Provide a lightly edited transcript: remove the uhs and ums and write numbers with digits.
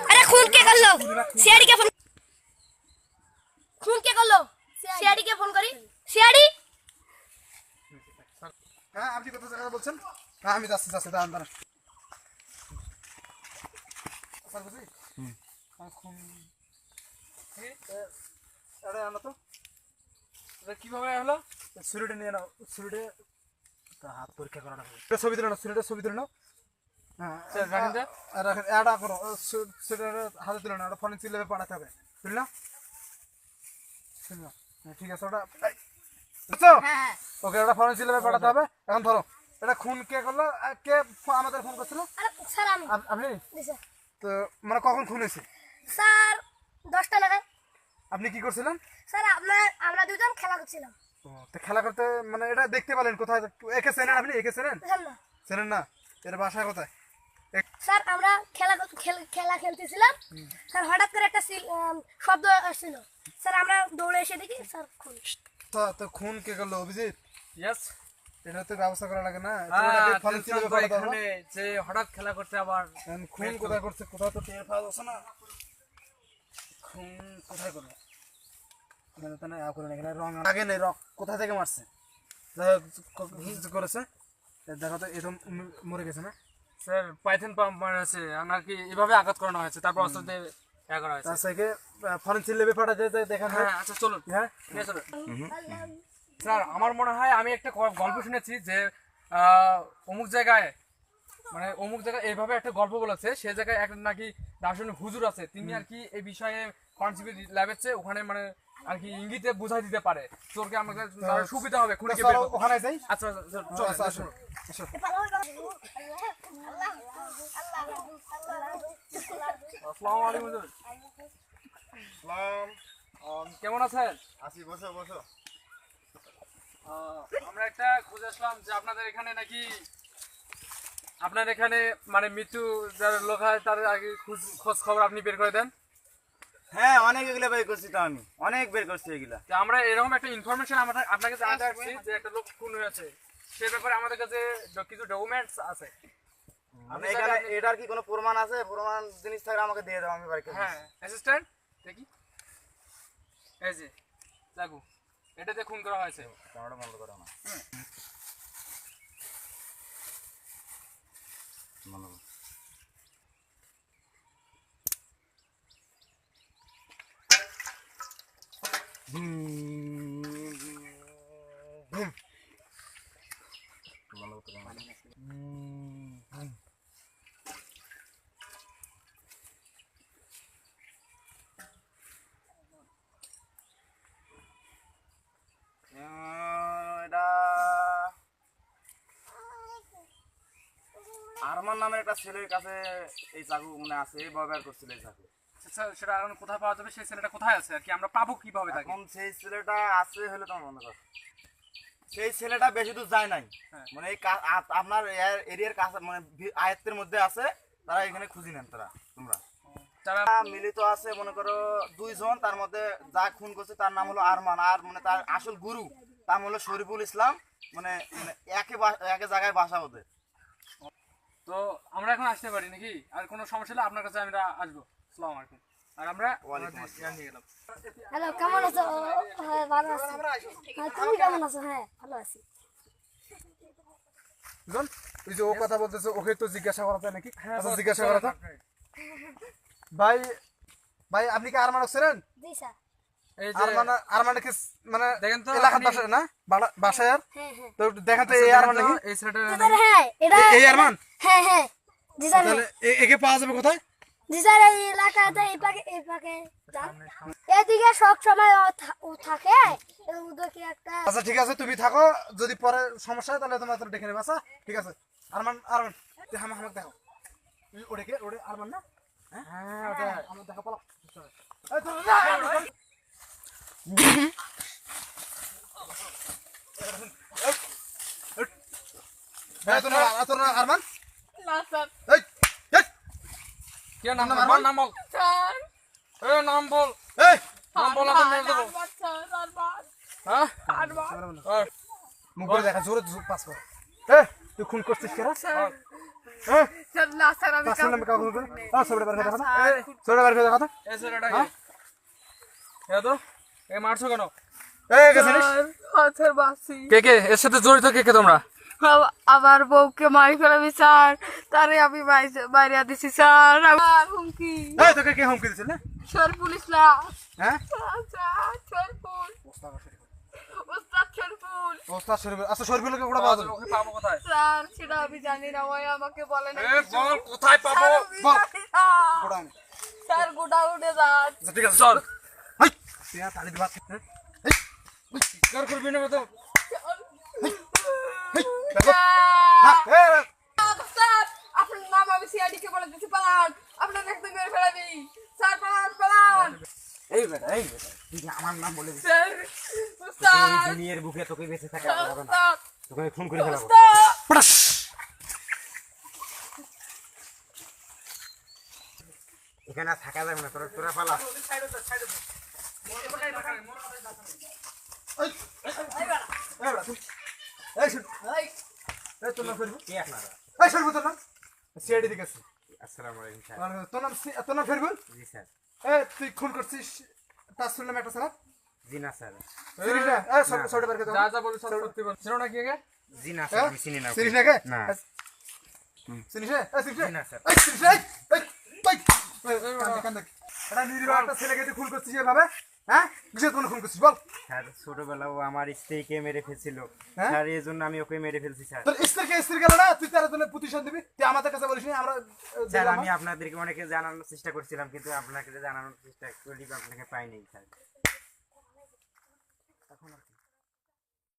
अरे खून के कर लो सीआईडी के फोन खून के कर लो सीआईडी के फोन करी सीआईडी হ্যাঁ আপনি কত টাকা বলছেন হ্যাঁ আমি যাচ্ছি দাঁড়ান দাঁড়ান স্যার বুঝি এখন আরে আনো তো এটা কিভাবে হলো ছুরিটা নিয়ে নাও ছুরিটা হাত পরীক্ষা করানো হবে এটা ছবি তুলে নাও ছুরিটা ছবি তুলে নাও হ্যাঁ স্যার রাখেন দে রাখেন এটা করো ছুরিটা হাতে তুলে নাও এটা ফরেনসিক ল্যাবে পাঠাতে হবে বুঝলি না ঠিক আছে ওটা বুঝছো হ্যাঁ ওকে ওটা ফরেনসিক ল্যাবে পাঠাতে হবে এখন ধরো এটা খুন কে করলো কে আমাদের ফোন করছিল আরে স্যার আমি আপনি জি স্যার তো মানে কখন খুন হয়েছে স্যার 10টা লাগায় আপনি কি করছিলেন স্যার আমরা দুজন খেলা করছিলাম তো খেলা করতে মানে এটা দেখতে পেলেন কোথায় একে চেনেন আপনি একে চেনেন বুঝলেন না চেনেন না এর বাসা কোথায় স্যার আমরা খেলা খেলতেছিলাম স্যার হঠাৎ করে একটা শব্দ আসছিল স্যার আমরা দৌড়ে এসে দেখি স্যার খুন তো খুন কে করলো অভিজিৎ ইয়েস এটা তো ব্যবস্থা করা লাগে না এখানে যে হঠাৎ খেলা করতে আবার খুন কোথায় করছে কোথাও তো টের পাওয়া যাচ্ছে না খুন কোথায় করলো এখানে তো না করে এখানে রং আগে নেই রং কোথা থেকে মারছে কিছু করেছে দেখো তো এরকম মরে গেছে না স্যার পাইথন পাম্প মারা আছে নাকি এভাবে আঘাত করানো হয়েছে তারপর অস্ত্র দিয়ে করা হয়েছে তার থেকে ফরেনসিক ল্যাবে পাঠাতে দেখা হ্যাঁ আচ্ছা চলুন হ্যাঁ নিয়ে চলুন স্যার আমার মনে হয় আমি একটা গল্প শুনেছি যে অমুক জায়গায় মানে অমুক জায়গায় এইভাবে একটা গল্প বলেছে সে জায়গায় একটা নাকি দার্শনিক হুজুর আছে তিনি আর কি এই বিষয়ে ফরেনসিক ল্যাবে ওখানে মানে আর কি ইঙ্গিতে বুঝাই দিতে পারে তোরকে আমাদের সুবিধা হবে খুঁড়িকে বের করতে। ওখানে যাই আচ্ছা চলো আসো আসো আসসালামু আলাইকুম হুজুর সালাম কেমন আছেন আসি বসো বসো আমরা একটা খোঁজ আসলাম যে আপনাদের এখানে নাকি আপনার এখানে মানে মৃত্যু যার লোক হয় তার আগে খোঁজ খবর আপনি বের করে দেন হ্যাঁ অনেক এগুলা বের করছি তো আমি অনেক বের করছি এগুলা তো আমরা এরকম একটা ইনফরমেশন আপনাকে জানাতে আসছি যে একটা লোক খুন হয়েছে সে ব্যাপারে আমাদের কাছে কিছু ডকুমেন্টস আছে আমি এখানে এটার কি কোনো প্রমাণ আছে প্রমাণ জিনিস থাকলে আমাকে দিয়ে দাও আমি বাড়ি হ্যাঁ অ্যাসিস্ট্যান্ট দেখি এই যে লাগু এটাতে খুন করা হয়েছে ক্যামেরা বন্ধ করো না এটা আরমান নামের একটা ছেলের কাছে এই চাকু মনে আছে এই ব্যবহার করছিল এই চাকু স্যার সেটা এখন কোথায় পাওয়া যাবে সেই ছেলেটা কোথায় আছে আর কি আমরা পাবো কিভাবে তাকে এখন সেই ছেলেটা আছে হলে তোমার মনে করো সেই ছেলেটা বেশি দূর যায় নাই মানে এই আপনার এরিয়ার কাছে মানে আয়ত্তের মধ্যে আছে তারা এখানে খুঁজি নেন তোমরা তারা মিলিত আছে মনে করো 2 জন তার মধ্যে যা খুন করছে তার নাম হলো আরমান আর মানে তার আসল গুরু তার নাম হলো শরীফুল ইসলাম মানে একে জায়গায় বাসা ওদের তো আমরা এখন আসতে পারি নাকি আর কোনো সমস্যা হলে আপনার কাছে আমরা আসবো আসসালামু আলাইকুম আর আমরা নিয়ে গেলাম হ্যালো কেমন আছো হ্যাঁ ভালো আছি তুমি কেমন আছো হ্যাঁ ভালো আছি বুঝুন ওই যে ও কথা বলতেছে ওকে তো জিজ্ঞাসা করা যায় নাকি আচ্ছা জিজ্ঞাসা করা ভাই ভাই আপনি কি আরমান ছিলেন জি স্যার এই যে আরমান কি মানে দেখেন তো এলাকার বাসা না বাসায় আর হ্যাঁ হ্যাঁ তো দেখেন তো এই আরমান নাকি এই ছেলেটা স্যার হ্যাঁ এটা এই আরমান হ্যাঁ হ্যাঁ জি স্যার তাহলে একে পাওয়া যাবে কোথায় জি স্যার এই এলাকাতে এই পাকে এদিকে সব সময় ও থাকে ওদেরকে একটা আচ্ছা ঠিক আছে তুমি থাকো যদি পরে সমস্যা হয় তাহলে তোমরা ডেকে নেবে আচ্ছা ঠিক আছে আরমান আমাকে দেখো ওরে আরমান না হ্যাঁ ওটা আমার দেখা পালা আরমান না স্যার এই কি নাম বল নাম বল স্যার এই নাম বল এই নাম বল না মেরে দেবো হ্যাঁ মুখ করে দেখা জোরে পাস কর তুই খুন করছিস কেন হ্যাঁ স্যার না স্যার আমি তার ছেলে কাউকে খুন করে ছবিটা বের করে দেখো তো এই, ছবিটা বের করে দেখো তো এই ছেলেটাকে এ তো এ মারছো কেন? এই গেছিস স্যার বাসি কে কে এর সাথে জড়িত কে কে তোমরা? আমার বউকে মারি ফেলাবি স্যার, তারে আমি বাইরে দিছি স্যার। আমার হুমকি এই তোকে কে হুমকি দিছিল স্যার, পুলিশ না হ্যাঁ স্যার, শরীফুল, ওস্তাদ শরীফুল ওস্তাদ শরীফুল আচ্ছা শরীফুলকে কোড়া পাওয়া যাবে ওকে পাবো কোথায়? স্যার, সেটা আমি জানি না, ওই আমাকে বলে না। এ বল কোথায় পাবো? বল কোড়া আনি স্যার গোটা উঠে যান। আচ্ছা, ঠিক আছে চল। হাই তুই আর তালি দিবা চিৎকার করবি না তো? স্যার, এই স্যার, আপনার নাম আমি সিআইডি কে বলে দিচ্ছি, পালান, আপনার একদম মেরে ফেলাবি স্যার, পালান পালান। এই বেটা তুই যে আমার নাম বলে দিছিস স্যার, এই উস্তাদ, দুনিয়ার বুকে তোকে বেঁচে থাকা হবে না উস্তাদ, তোকে আমি খুন করে ফেলাবো উস্তাদ। এখানে আর থাকা যাবে না তোরা পালা এই শুন এই তোর নাম ফেরবুল কে আপনারা এই শরীফুল তোর নাম সিআইডি থেকে আসছে আসসালামু আলাইকুম স্যার তোর নাম ফেরবুল জি স্যার এই তুই খুন করছিস তার শুনলাম একটা সালা জি না স্যার সিরিজ না এই ছবিটা বের করে যা যা বলবি সব সত্যি বল। ছিল না কি আগে? জি না স্যার আমি চিনি না ওকে। সিরিজ না কে না সিরিজ এই সিরিজ জি না স্যার এই সিরিজ এই কান্দে এটা নিরীহ একটা ছেলেকে তুই খুন করছিস এভাবে হ্যাঁ কিসের জন্য খুন করছিস বল স্যার ছোটবেলা ও আমার স্ত্রীকে মেরে ফেলছিল হ্যাঁ? স্যার এই জন্য আমি ওকে মেরে ফেলছি স্যার তোর স্ত্রী গেল না তুই তার জন্য প্রতিশোধ দিবি তুই আমাদের কাছে বলিস না আমরা স্যার আমি আপনাদেরকে অনেকে জানানোর চেষ্টা করছিলাম কিন্তু আপনাকে জানানোর চেষ্টা করি আপনাকে পাইনি স্যার